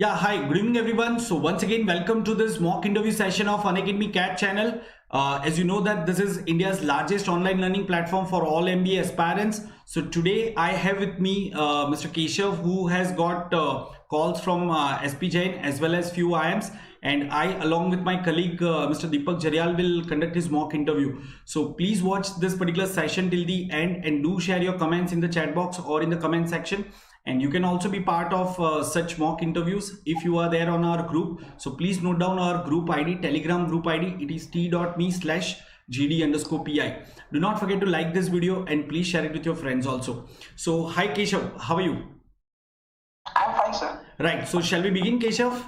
Yeah, hi, good evening everyone. So once again, welcome to this mock interview session of Unacademy CAT channel. As you know that this is India's largest online learning platform for all MBA aspirants. So today I have with me Mr. Keshav, who has got calls from SP Jain as well as few IIMs, and I along with my colleague Mr. Deepak Jaryal will conduct his mock interview. So please watch this particular session till the end and do share your comments in the chat box or in the comment section. And you can also be part of such mock interviews if you are there on our group. So please note down our group ID, Telegram group ID. It is t.me/gd_pi. Do not forget to like this video and please share it with your friends also. So hi Keshav, how are you? I'm fine, sir. Right, so shall we begin, Keshav?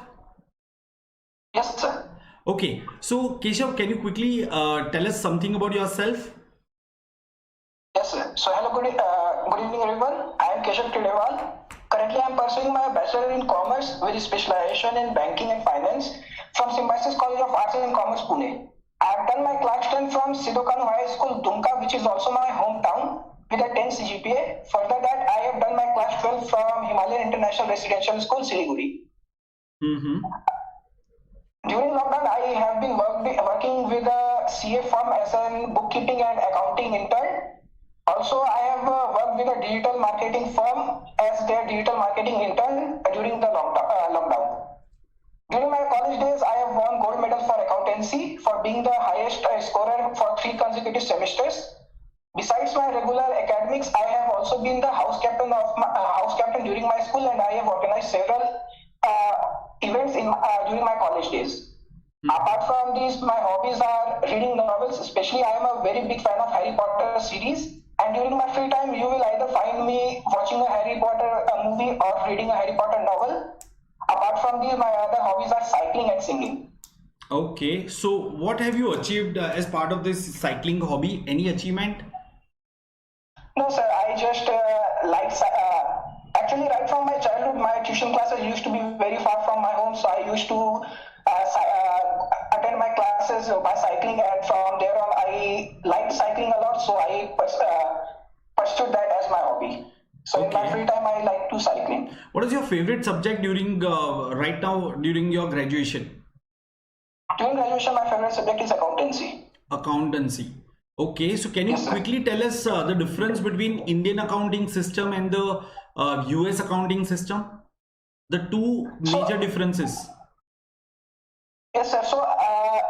Yes, sir. Okay, so Keshav, can you quickly tell us something about yourself? Yes, sir. So hello, good evening, everyone. I am Keshav. Currently, I am pursuing my Bachelor in Commerce with specialization in Banking and Finance from Symbiosis College of Arts and Commerce, Pune. I have done my class 10 from Sidokanu High School, Dumka, which is also my hometown, with a 10 CGPA. Further that, I have done my class 12 from Himalayan International Residential School, Siliguri. During lockdown, I have been working with a CA firm as a bookkeeping and accounting intern. Also, I have worked with a digital marketing firm as their digital marketing intern during the lockdown. During my college days, I have won gold medal for accountancy for being the highest scorer for 3 consecutive semesters. Besides my regular academics, I have also been the house captain during my school, and I have organized several events during my college days. Apart from these, my hobbies are reading novels. Especially, I am a very big fan of Harry Potter series. And during my free time, you will either find me watching a Harry Potter movie or reading a Harry Potter novel. Apart from these, my other hobbies are cycling and singing. Okay, so what have you achieved as part of this cycling hobby? Any achievement? No, sir. I just actually, right from my childhood, my tuition classes used to be very far from my home, so I used to attend my classes by cycling, and from there on, I liked cycling a lot, so I pursued that as my hobby. So in my free time, I like to cycling. What is your favorite subject during right now during your graduation? During graduation, my favorite subject is accountancy. Accountancy. Okay, so can you quickly tell us the difference between Indian accounting system and the US accounting system? The two major differences. Yes, sir. So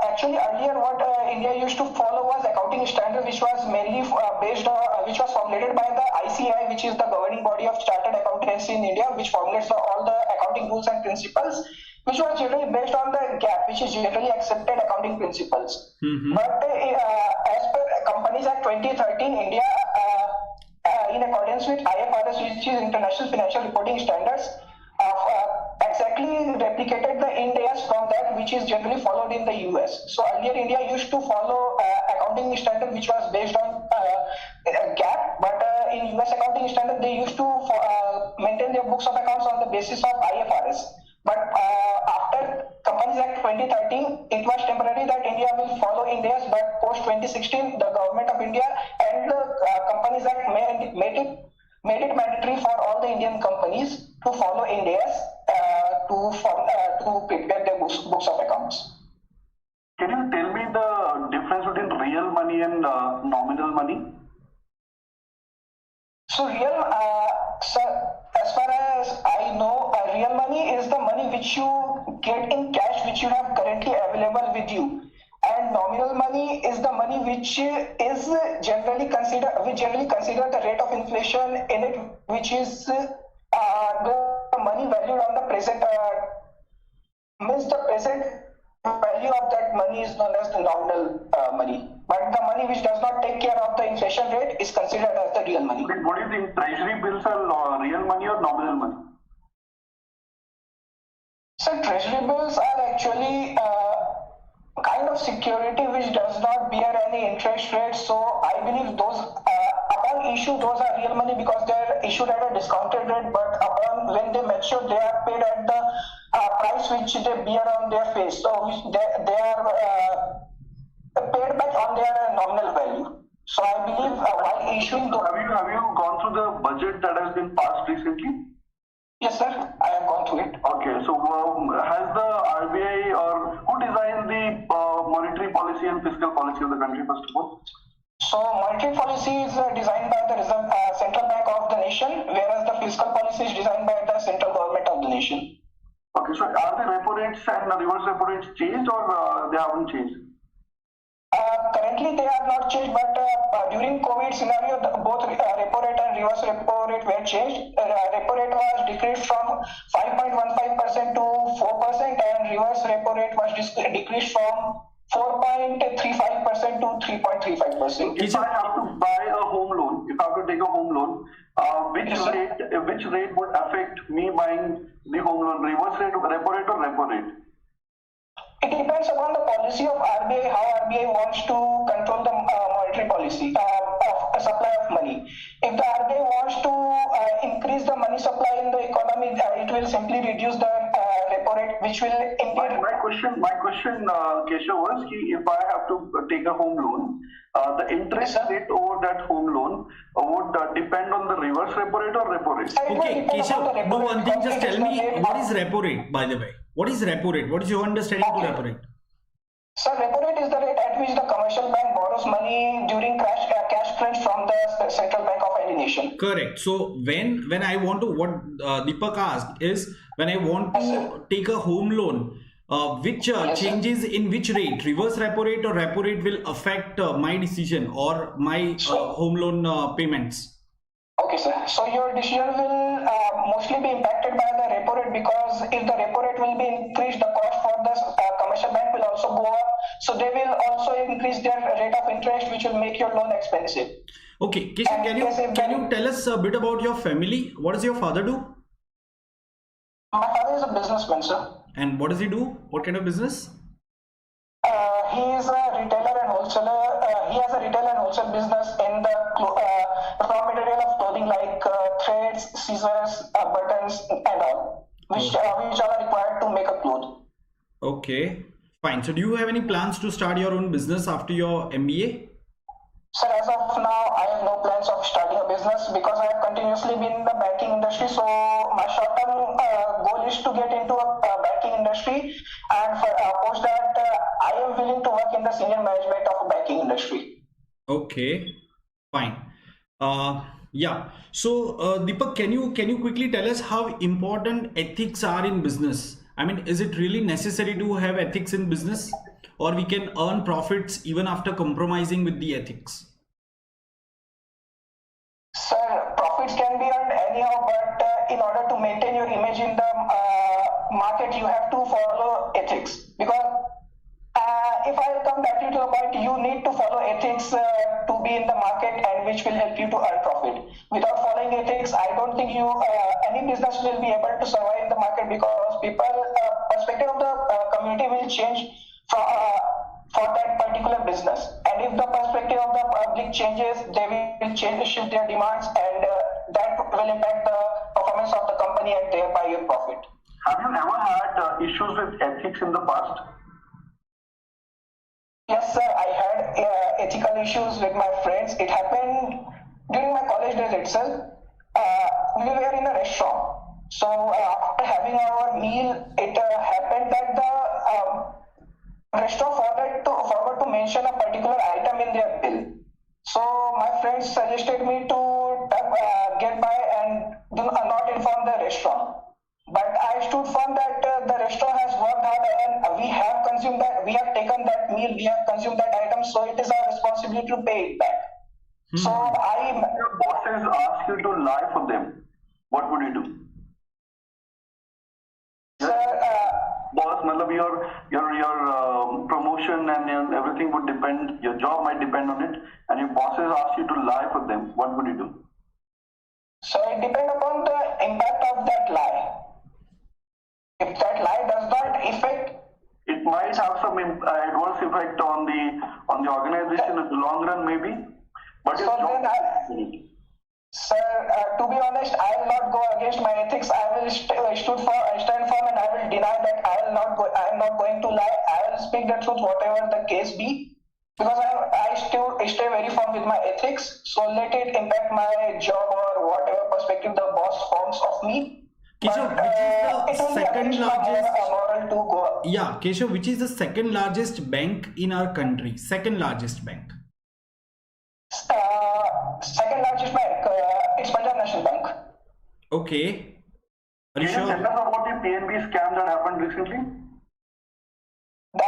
actually, earlier what India used to follow was accounting standard, which was mainly based on, which was formulated by the ICAI, which is the governing body of chartered accountancy in India, which formulates all the accounting rules and principles, which was generally based on the GAAP, which is generally accepted accounting principles. But as per Companies Act 2013, India, in accordance with IFRS, which is International Financial Reporting Standards, exactly replicated the Ind AS from that, which is generally followed in the US. So earlier India used to follow accounting standard, which was based on GAAP, but in US accounting standard, they used to maintain their books of accounts on the basis of IFRS. But after Companies Act 2013, it was temporary that India will follow Ind AS, but post 2016, the government of India and the Companies Act made it mandatory for all the Indian companies to follow Ind AS to prepare their books of accounts. Can you tell me the difference between real money and nominal money? So sir, as far as I know, real money is the money which you get in cash, which you have currently available with you. And nominal money is the money which is generally consider the rate of inflation in it, which is the money valued on the present, means the present value of that money is known as the nominal money. But the money which does not take care of the inflation rate is considered as the real money. What do you think? Treasury bills are real money or nominal money? So treasury bills are actually kind of security which does not bear any interest rate. So I believe those upon issue, those are real money because they are issued at a discounted rate, but upon when they mature, they are paid at the price which they bear on their face. So they are paid back on their nominal value. So I believe while issuing have you gone through the budget that has been passed recently? Yes, sir. I have gone through it. Okay. So policy of the country, first of all? So monetary policy is designed by the central bank of the nation, whereas the fiscal policy is designed by the central government of the nation. Okay, so are the repo rates and the reverse repo rates changed, or they haven't changed? Currently they are not changed, but during COVID scenario, both repo rate and reverse repo rate were changed. Repo rate was decreased from 5.15% to 4%, and reverse repo rate was decreased from 4.35% to 3.35%. If I have to buy a home loan, if I have to take a home loan, which rate would affect me buying the home loan? Reverse rate, repo rate, or repo rate? It depends upon the policy of RBI, how RBI wants to control the monetary policy of supply of money. If the RBI wants to increase the money supply in the economy, it will simply reduce the repo rate, which will indeed. My question, Keshav, was if I have to take a home loan, the interest rate over that home loan would depend on the reverse repo rate or repo rate. Okay, Keshav, do one thing. Just tell me what is repo rate, by the way. What is repo rate? What is your understanding to repo rate? So repo rate is the rate at which the commercial bank borrows money during cash crunch from the central bank of any nation. Correct. So when I want to, what Deepak asked is, when I want to take a home loan, which changes in which rate, reverse repo rate or repo rate, will affect my decision or my home loan payments? Okay, sir. So your decision will mostly be impacted by the repo rate, because if the repo rate will be increased, the cost for the commercial bank will also go up. So they will also increase their rate of interest, which will make your loan expensive. Okay, Keshav, can you tell us a bit about your family? What does your father do? My father is a businessman, sir. And what does he do? What kind of business? He is a retailer and wholesaler. He has a retail and wholesale business in the raw material of clothing, like threads, scissors, buttons, and all, which are required to make a cloth. Okay, fine. So do you have any plans to start your own business after your MBA? Sir, as of now, I have no plans of starting a business, because I have continuously been in the banking industry. So my short-term goal is to get into a banking industry, and for post that, I am willing to work in the senior management of a banking industry. Okay, fine. Yeah. So Deepak, can you quickly tell us how important ethics are in business? I mean, is it really necessary to have ethics in business, or we can earn profits even after compromising with the ethics? Sir, profits can be earned anyhow, but in order to maintain your image in the market, you have to follow ethics. Because if I come back to the point, you need to follow ethics to be in the market, and which will help you to earn profit. Without following ethics, I don't think any business will be able to survive in the market, because perspective of the community will change for that particular business. And if the perspective of the public changes, they will shift their demands, and that will impact the performance of the company and thereby your profit. Have you ever had issues with ethics in the past? Yes, sir. I had ethical issues with my friends. It happened during my college days itself. We were in a restaurant. So after having our meal, it happened that the restaurant forgot to mention a particular item in their bill. So my friends suggested me to get by and not inform the restaurant. But I stood firm that the restaurant has worked hard, and we have consumed that, we have taken that meal, we have consumed that item, so it is our responsibility to pay it back. So your bosses ask you to lie for them, what would you do? Sir, Boss, your promotion and everything would depend, your job might depend on it, and your bosses ask you to lie for them, what would you do? So it depends upon the impact of that lie. If that lie does not affect, it might have some adverse effect on the organization in the long run, maybe. But so then sir, to be honest, I will not go against my ethics. I will stand firm, and I will deny that I am not going to lie. I will speak the truth, whatever the case be, because I still stay very firm with my ethics. So let it impact my job or whatever perspective the boss forms of me. Keshav, which is the second largest? referral to go. Yeah, Keshav, which is the second largest bank in our country? Second largest bank. Second largest bank, it's Punjab National Bank. Okay. Are you Can you sure? tell us about the PNB scam that happened recently? The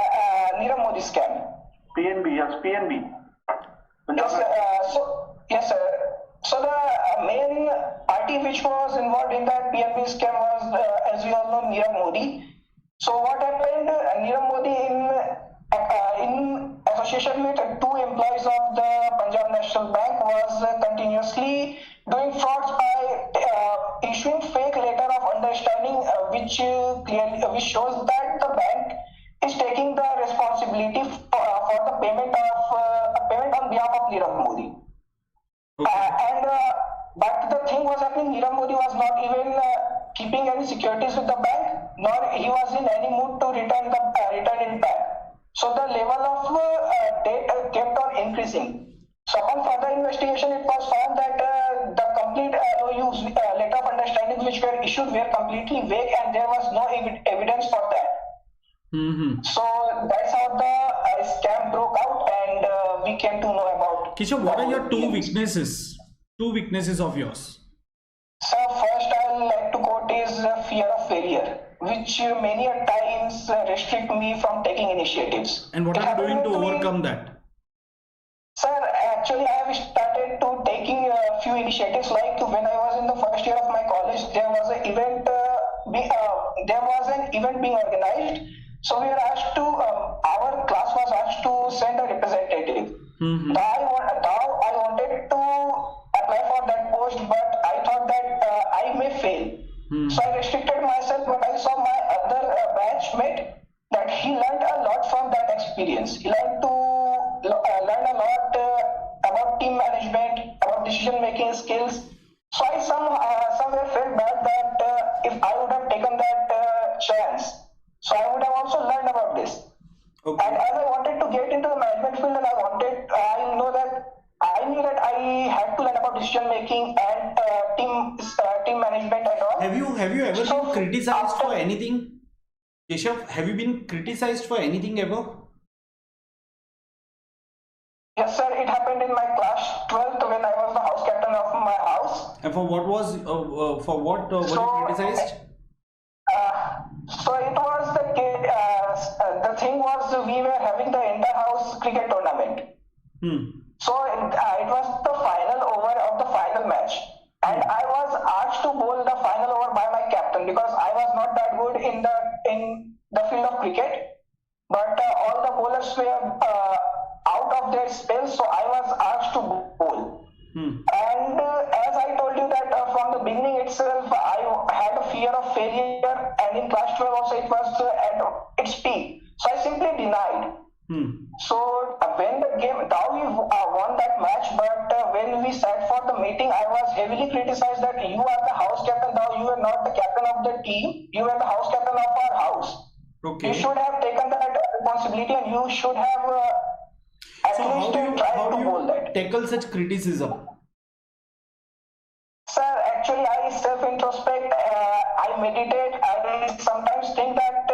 Nirav Modi scam. PNB, yes, PNB. Yes, sir. So the main party which was involved in that PNB scam was, as we all know, Nirav Modi. So what happened? Nirav Modi, in association with two employees of the Punjab National Bank, was continuously doing frauds by issuing fake letter of understanding, which shows that the bank is taking the responsibility for the payment on behalf of Nirav Modi. But the thing was happening, Nirav Modi was not even keeping any securities with the bank, nor he was in any mood to return it back. So the level of debt kept on increasing. So upon further investigation, it was found that the complete LOUs, letter of understanding which were issued, were completely vague, and there was no evidence for that. So that's how the scam broke out, and we came to know about. Keshav, what are your two weaknesses? Two weaknesses of yours. So first, I would like to quote is fear of failure, which many a times restrict me from taking initiatives. And what are you doing to overcome that? Sir, actually, I have started to taking a few initiatives. Like when I was in the first year of my college, there was an event. Being organized. So we were asked to. Our class was asked to send a representative. Now I wanted to apply for that post, but I thought that I may fail. So I restricted myself, but I saw my other batchmate that he learned a lot from that experience. He learned learn a lot about team management, about decision making skills. So I somewhere felt bad that if I would have taken that chance, so I would have also learned about this. Okay. And as I wanted to get into the management field, and I knew that I had to learn about decision making and team management and all. Have you ever been criticized for anything? Keshav, have you been criticized for anything ever? Yes, sir. It happened in my class 12th when I was the house captain of my house. And for what was you criticized? So it was the thing was we were having the inter-house cricket tournament. So it was the final over of the final match, and I was asked to bowl the final over by my captain because I was not that good in the field of cricket, but all the bowlers were out of their spell, so I was asked to bowl. And as I told you that from the beginning itself, I had a fear of failure, and in class 12 also it was at its peak. So I simply denied. So when the game, now we won that match, but when we sat for the meeting, I was heavily criticized that you are the house captain, now you are not the captain of the team, you are the house captain of our house. Okay. You should have taken that responsibility, and you should have at least tried to hold that. Tackle such criticism? Sir, actually I self-introspect, I meditate, I sometimes think that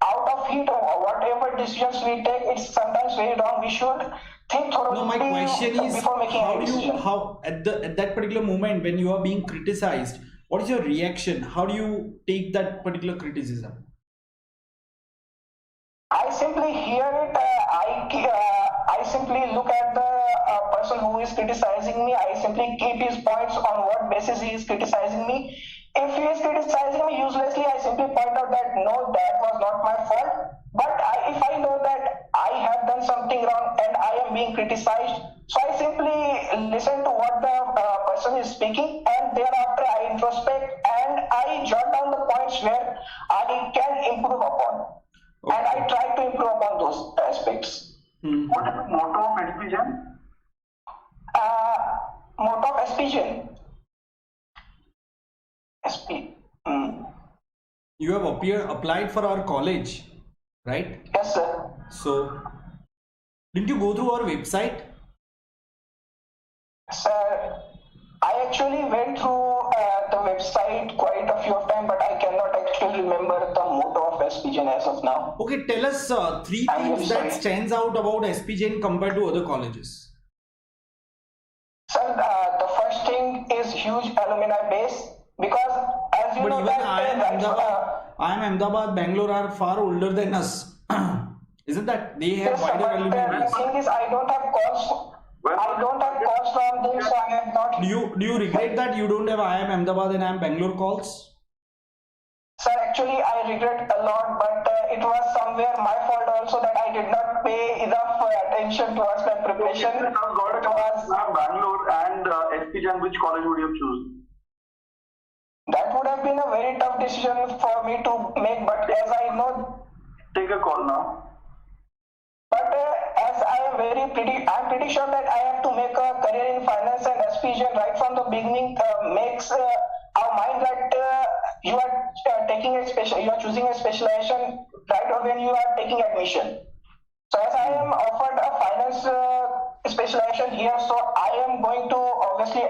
out of heat, whatever decisions we take, it's sometimes very wrong. We should think thoroughly. No, my question is, before making any decision. how at that particular moment when you are being criticized, what is your reaction? How do you take that particular criticism? I simply hear it. I simply look at the person who is criticizing me. I simply keep his points on what basis he is criticizing me. If he is criticizing me uselessly, I simply point out that no, that was not my fault. But if I know that I have done something wrong and I am being criticized, so I simply listen to what the person is speaking, and thereafter I introspect and I jot down the points where I can improve upon. Okay. And I try to improve upon those aspects. What is the motto of SPGen? Motto of SPGen? SP. You have applied for our college, right? Yes, sir. So, didn't you go through our website? Sir, I actually went through the website quite a few of times, but I cannot actually remember the motto of SP Jain as of now. Okay, tell us three I'm things very that sorry. stands out about SP Jain compared to other colleges. So the first thing is huge alumni base, because as you But know even that IIM Ahmedabad, Bangalore are far older than us. Isn't that? They have yes, wider but alumni the base. thing is I don't have calls. I don't have calls from them, so I have not. Do you regret that you don't have IIM Ahmedabad and IIM Bangalore calls? Sir, actually, I regret a lot, but it was somewhere my fault also that I did not pay enough attention towards my preparation. If you have got a college from Bangalore and SP Jain, which college would you have chosen? That would have been a very tough decision for me to make, but as I know, Take a call now. but as I am I'm pretty sure that I have to make a career in finance, and SP Jain right from the beginning makes our mind that you are you are choosing a specialization right or when you are taking admission. So as I am offered a finance specialization here, so I am going to obviously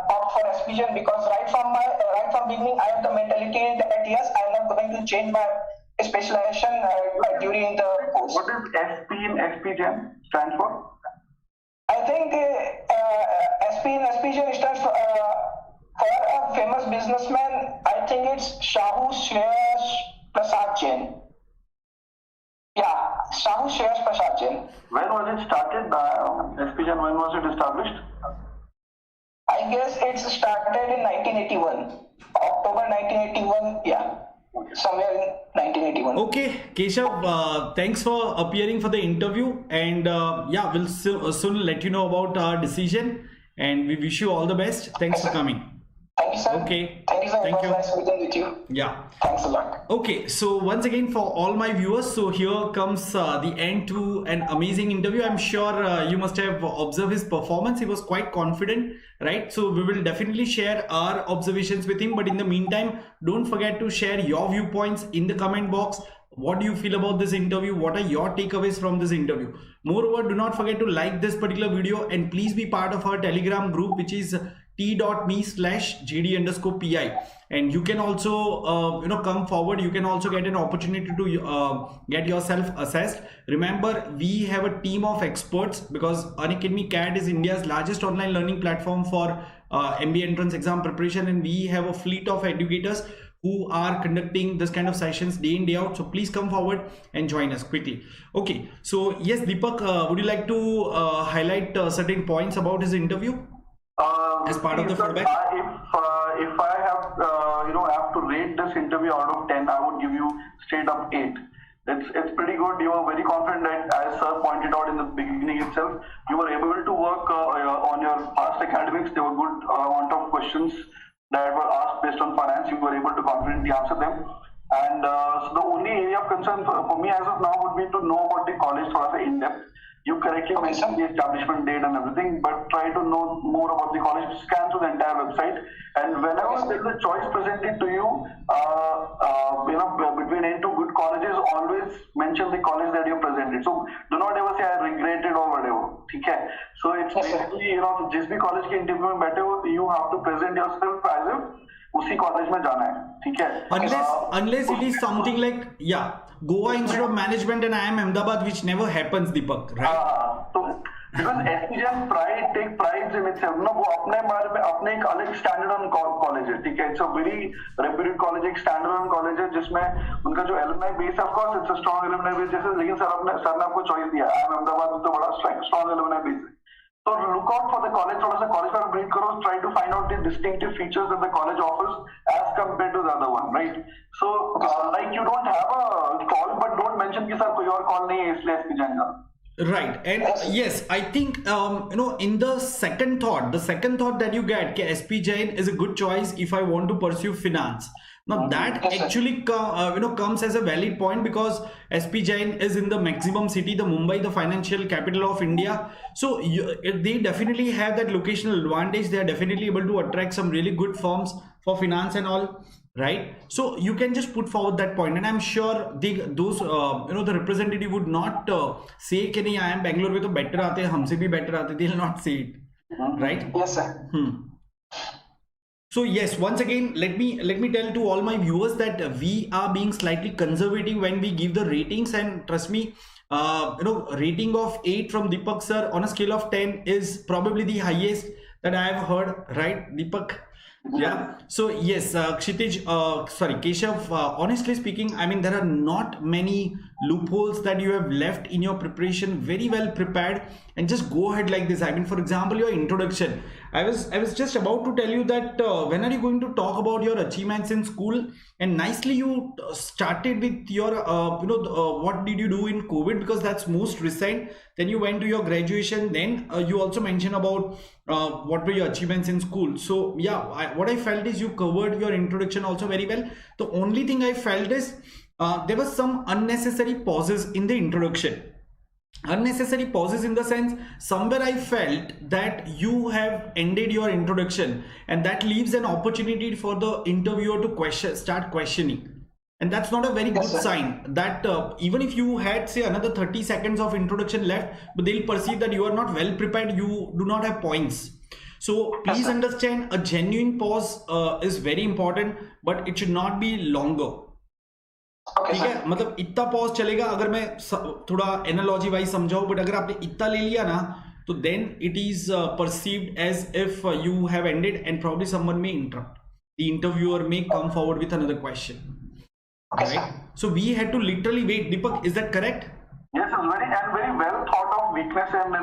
opt for SP Jain, because right from beginning I have the mentality that yes, I am not going to change my specialization during the course. What does SP in SP Jain stand for? I think SP in SP Jain stands for a famous businessman. I think it's Shahu Shreyas Prasad Jain. Yeah, Shahu Shreyas Prasad Jain. When was it started? SP Jain, when was it established? I guess it started in 1981. October 1981, yeah. Somewhere in 1981. Okay, Keshav, thanks for appearing for the interview, and yeah, we'll soon let you know about our decision, and we wish you all the best. Thanks for coming. Thank you, sir. Okay. Thank you, sir. Thank It was you. nice meeting with you. Yeah. Thanks a lot. Okay, so once again for all my viewers, so here comes the end to an amazing interview. I'm sure you must have observed his performance. He was quite confident, right? So we will definitely share our observations with him, but in the meantime, don't forget to share your viewpoints in the comment box. What do you feel about this interview? What are your takeaways from this interview? Moreover, do not forget to like this particular video, and please be part of our Telegram group, which is t.me/gd_pi, and you can also come forward. You can also get an opportunity to get yourself assessed. Remember, we have a team of experts, because Unacademy CAT is India's largest online learning platform for MBA entrance exam preparation, and we have a fleet of educators who are conducting this kind of sessions day in day out. So please come forward and join us quickly. Okay, so yes, Deepak, would you like to highlight certain points about his interview as part of the feedback? If I have have to rate this interview out of 10, I would give you straight up 8. It's pretty good. You are very confident that, as Sir pointed out in the beginning itself, you were able to work on your past academics. There were good amount of questions that were asked based on finance. You were able to confidently answer them. And so the only area of concern for me as of now would be to know about the college in depth. You correctly mentioned the establishment date and everything, but try to know more about the college. Scan through the entire website, and whenever there is a choice presented to you, between any two good colleges, always mention the college that you presented. So do not ever say I regretted or whatever. Okay? So it's basically जिस भी college के interview में बैठे हो, you have to present yourself as if उसी college में जाना है. ठीक है? Unless it is something like Goa Institute of Management and IIM Ahmedabad, which never happens, Deepak, right? So because SP Jain take prides in itself. No, वो अपने बारे में अपने एक अलग standalone college है. ठीक है? It's a very reputed college, एक standalone college है जिसमें उनका जो alumni base, of course, it's a strong alumni base. जैसे लेकिन सर ने आपको choice दिया. IIM Ahmedabad में तो बड़ा strong alumni base है. So look out for the college. थोड़ा सा college पर read करो. Try to find out the distinctive features that the college offers as compared to the other one, right? So like you don't have a call, but don't mention कि sir कोई और call नहीं है इसलिए SP Jain का. Right, and yes, I think in the second thought that you get, SP Jain is a good choice if I want to pursue finance. Now that actually comes as a valid point, because SP Jain is in the maximum city, the Mumbai, the financial capital of India. So they definitely have that locational advantage. They are definitely able to attract some really good firms for finance and all, right? So you can just put forward that point, and I'm sure the representative would not say कि नहीं IIM Bangalore में तो better आते हैं, हमसे भी better आते. They'll not say it, right? Yes, sir. So yes, once again, let me tell to all my viewers that we are being slightly conservative when we give the ratings, and trust me, rating of 8 from Deepak sir on a scale of 10 is probably the highest that I have heard, right, Deepak? Yeah. So yes, Keshav, honestly speaking, I mean, there are not many loopholes that you have left in your preparation. Very well prepared, and just go ahead like this. I mean, for example, your introduction. I was just about to tell you that when are you going to talk about your achievements in school, and nicely you started with your what did you do in COVID, because that's most recent. Then you went to your graduation. Then you also mentioned about what were your achievements in school. So yeah, what I felt is you covered your introduction also very well. The only thing I felt is there was some unnecessary pauses in the introduction. Unnecessary pauses in the sense, somewhere I felt that you have ended your introduction, and that leaves an opportunity for the interviewer to start questioning. And that's not a very good sign. That even if you had, say, another 30 seconds of introduction left, but they'll perceive that you are not well prepared, you do not have points. So please understand, a genuine pause is very important, but it should not be longer. ठीक है, मतलब इतना pause चलेगा अगर मैं थोड़ा analogy wise समझाऊं, but अगर आपने इतना ले लिया ना, तो then it is perceived as if you have ended, and probably someone may interrupt. The interviewer may come forward with another question. Right? So we had to literally wait. Deepak, is that correct? Yes, very well thought of weakness, and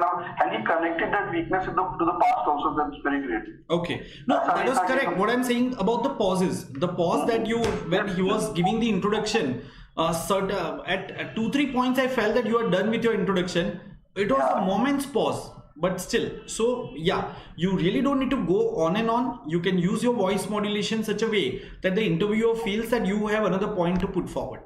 he connected that weakness to the past also. That's very great. Okay, no, that was correct. What I'm saying about the pauses, the pause that you, when he was giving the introduction, at 2-3 points I felt that you are done with your introduction. It was a moment's pause, but still. So yeah, you really don't need to go on and on. You can use your voice modulation such a way that the interviewer feels that you have another point to put forward.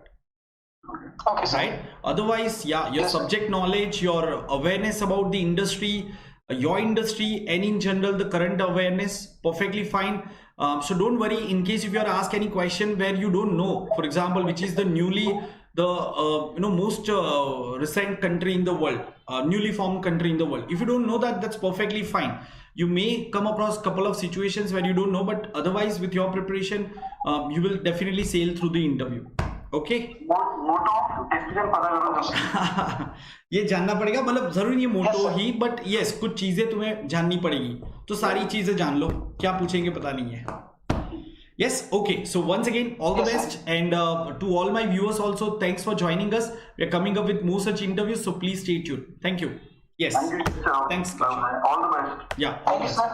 Okay, sir. Right? Otherwise, yeah, your subject knowledge, your awareness about the industry, your industry, and in general the current awareness, perfectly fine. So don't worry in case if you are asked any question where you don't know, for example, which is the most recent country in the world, newly formed country in the world. If you don't know that, that's perfectly fine. You may come across a couple of situations where you don't know, but otherwise with your preparation, you will definitely sail through the interview. Okay ये जानना पड़ेगा, मतलब जरूरी नहीं मोटो ही, but yes कुछ चीजें तुम्हें जाननी पड़ेगी, तो सारी चीजें जान लो, क्या पूछेंगे पता नहीं है. Yes, okay. So once again, all the best, and to all my viewers also, thanks for joining us. We are coming up with more such interviews, so please stay tuned. Thank you. Yes. Thank you. Thanks. All the best. Yeah. Thank you, sir.